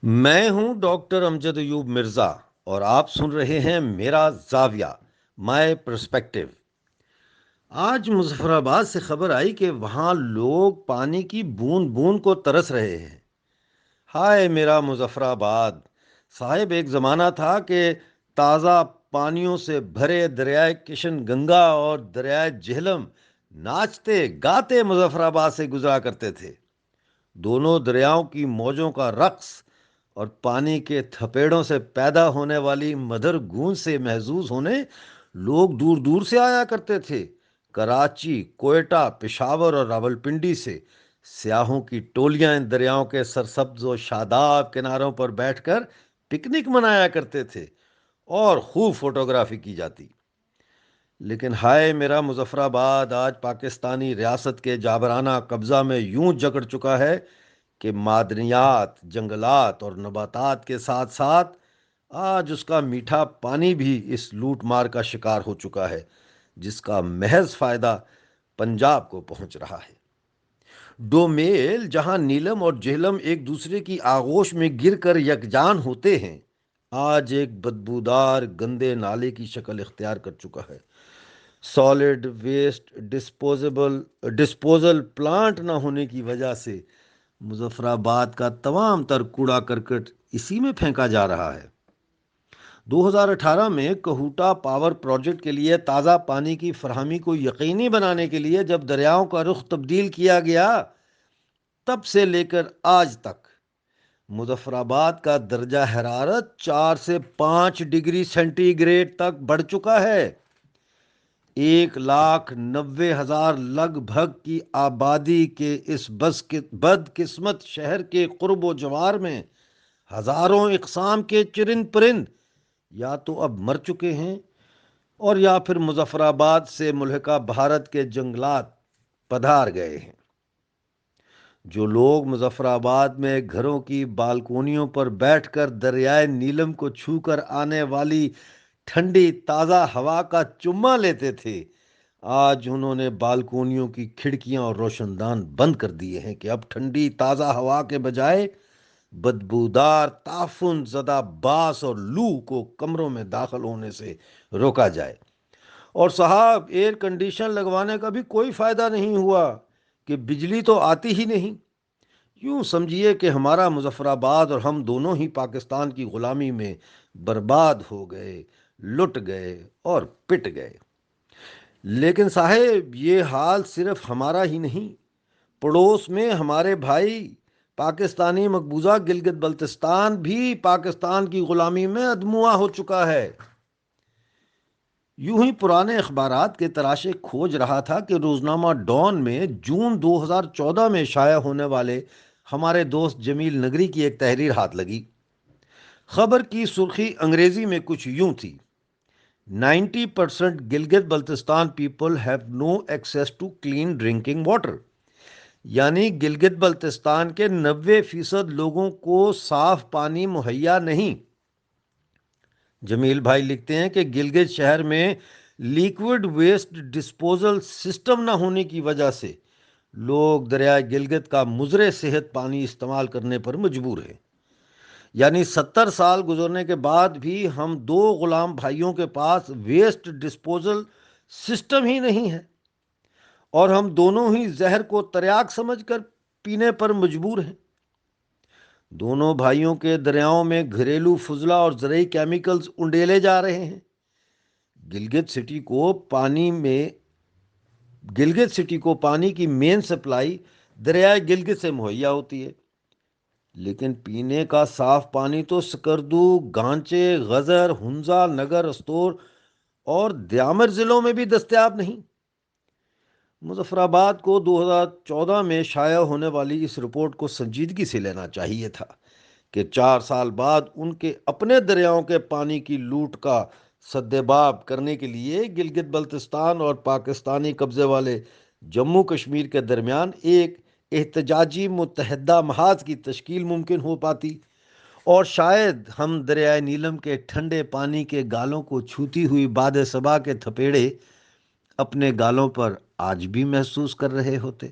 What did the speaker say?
میں ہوں ڈاکٹر امجد ایوب مرزا اور آپ سن رہے ہیں میرا زاویہ مائی پرسپیکٹو۔ آج مظفر آباد سے خبر آئی کہ وہاں لوگ پانی کی بوند بوند کو ترس رہے ہیں۔ ہائے میرا مظفر آباد صاحب، ایک زمانہ تھا کہ تازہ پانیوں سے بھرے دریائے کشن گنگا اور دریائے جہلم ناچتے گاتے مظفر آباد سے گزرا کرتے تھے۔ دونوں دریاؤں کی موجوں کا رقص اور پانی کے تھپیڑوں سے پیدا ہونے والی مدھر گونج سے محظوظ ہونے لوگ دور دور سے آیا کرتے تھے۔ کراچی، کوئٹہ، پشاور اور راولپنڈی سے سیاحوں کی ٹولیاں ان دریاؤں کے سرسبز و شاداب کناروں پر بیٹھ کر پکنک منایا کرتے تھے اور خوب فوٹوگرافی کی جاتی۔ لیکن ہائے میرا مظفر آباد آج پاکستانی ریاست کے جابرانہ قبضہ میں یوں جکڑ چکا ہے کہ معدنیات، جنگلات اور نباتات کے ساتھ ساتھ آج اس کا میٹھا پانی بھی اس لوٹ مار کا شکار ہو چکا ہے، جس کا محض فائدہ پنجاب کو پہنچ رہا ہے۔ ڈومیل، جہاں نیلم اور جہلم ایک دوسرے کی آغوش میں گر کر یکجان ہوتے ہیں، آج ایک بدبودار گندے نالے کی شکل اختیار کر چکا ہے۔ سالڈ ویسٹ ڈسپوزل پلانٹ نہ ہونے کی وجہ سے مظفر آباد کا تمام تر کوڑا کرکٹ اسی میں پھینکا جا رہا ہے۔ 2018 میں کہوٹا پاور پروجیکٹ کے لیے تازہ پانی کی فراہمی کو یقینی بنانے کے لیے جب دریاؤں کا رخ تبدیل کیا گیا، تب سے لے کر آج تک مظفر آباد کا درجہ حرارت 4 سے 5 ڈگری سینٹی گریڈ تک بڑھ چکا ہے۔ 1,90,000 لگ بھگ کی آبادی کے اس بد قسمت شہر کے قرب و جوار میں ہزاروں اقسام کے چرند پرند یا تو اب مر چکے ہیں اور یا پھر مظفر آباد سے ملحقہ بھارت کے جنگلات پدھار گئے ہیں۔ جو لوگ مظفر آباد میں گھروں کی بالکونیوں پر بیٹھ کر دریائے نیلم کو چھو کر آنے والی ٹھنڈی تازہ ہوا کا چمہ لیتے تھے، آج انہوں نے بالکونیوں کی کھڑکیاں اور روشن دان بند کر دیے ہیں کہ اب ٹھنڈی تازہ ہوا کے بجائے بدبودار تعفن زدہ باس اور لو کو کمروں میں داخل ہونے سے روکا جائے۔ اور صاحب، ایئر کنڈیشن لگوانے کا بھی کوئی فائدہ نہیں ہوا کہ بجلی تو آتی ہی نہیں۔ یوں سمجھیے کہ ہمارا مظفر آباد اور ہم دونوں ہی پاکستان کی غلامی میں برباد ہو گئے، لٹ گئے اور پٹ گئے۔ لیکن صاحب، یہ حال صرف ہمارا ہی نہیں، پڑوس میں ہمارے بھائی پاکستانی مقبوضہ گلگت بلتستان بھی پاکستان کی غلامی میں ادموا ہو چکا ہے۔ یوں ہی پرانے اخبارات کے تراشے کھوج رہا تھا کہ روزنامہ ڈان میں جون 2014 میں شائع ہونے والے ہمارے دوست جمیل نگری کی ایک تحریر ہاتھ لگی۔ خبر کی سرخی انگریزی میں کچھ یوں تھی: 90% Gilgit Baltistan people have no access to clean drinking water, یعنی گلگت بلتستان کے 90% لوگوں کو صاف پانی مہیا نہیں۔ جمیل بھائی لکھتے ہیں کہ گلگت شہر میں لیکوڈ ویسٹ ڈسپوزل سسٹم نہ ہونے کی وجہ سے لوگ دریائے گلگت کا مضر صحت پانی استعمال کرنے پر مجبور ہیں۔ یعنی 70 سال گزرنے کے بعد بھی ہم دو غلام بھائیوں کے پاس ویسٹ ڈسپوزل سسٹم ہی نہیں ہے، اور ہم دونوں ہی زہر کو تریاک سمجھ کر پینے پر مجبور ہیں۔ دونوں بھائیوں کے دریاؤں میں گھریلو فضلہ اور زرعی کیمیکلز انڈیلے جا رہے ہیں۔ گلگت سٹی کو پانی کی مین سپلائی دریائے گلگت سے مہیا ہوتی ہے، لیکن پینے کا صاف پانی تو سکردو، گانچے، غزر، ہنزا، نگر استور اور دیامر ضلعوں میں بھی دستیاب نہیں۔ مظفر آباد کو 2014 میں شائع ہونے والی اس رپورٹ کو سنجیدگی سے لینا چاہیے تھا کہ 4 سال بعد ان کے اپنے دریاؤں کے پانی کی لوٹ کا سدباب کرنے کے لیے گلگت بلتستان اور پاکستانی قبضے والے جموں کشمیر کے درمیان ایک احتجاجی متحدہ محاذ کی تشکیل ممکن ہو پاتی، اور شاید ہم دریائے نیلم کے ٹھنڈے پانی کے گالوں کو چھوتی ہوئی باد صبا کے تھپیڑے اپنے گالوں پر آج بھی محسوس کر رہے ہوتے۔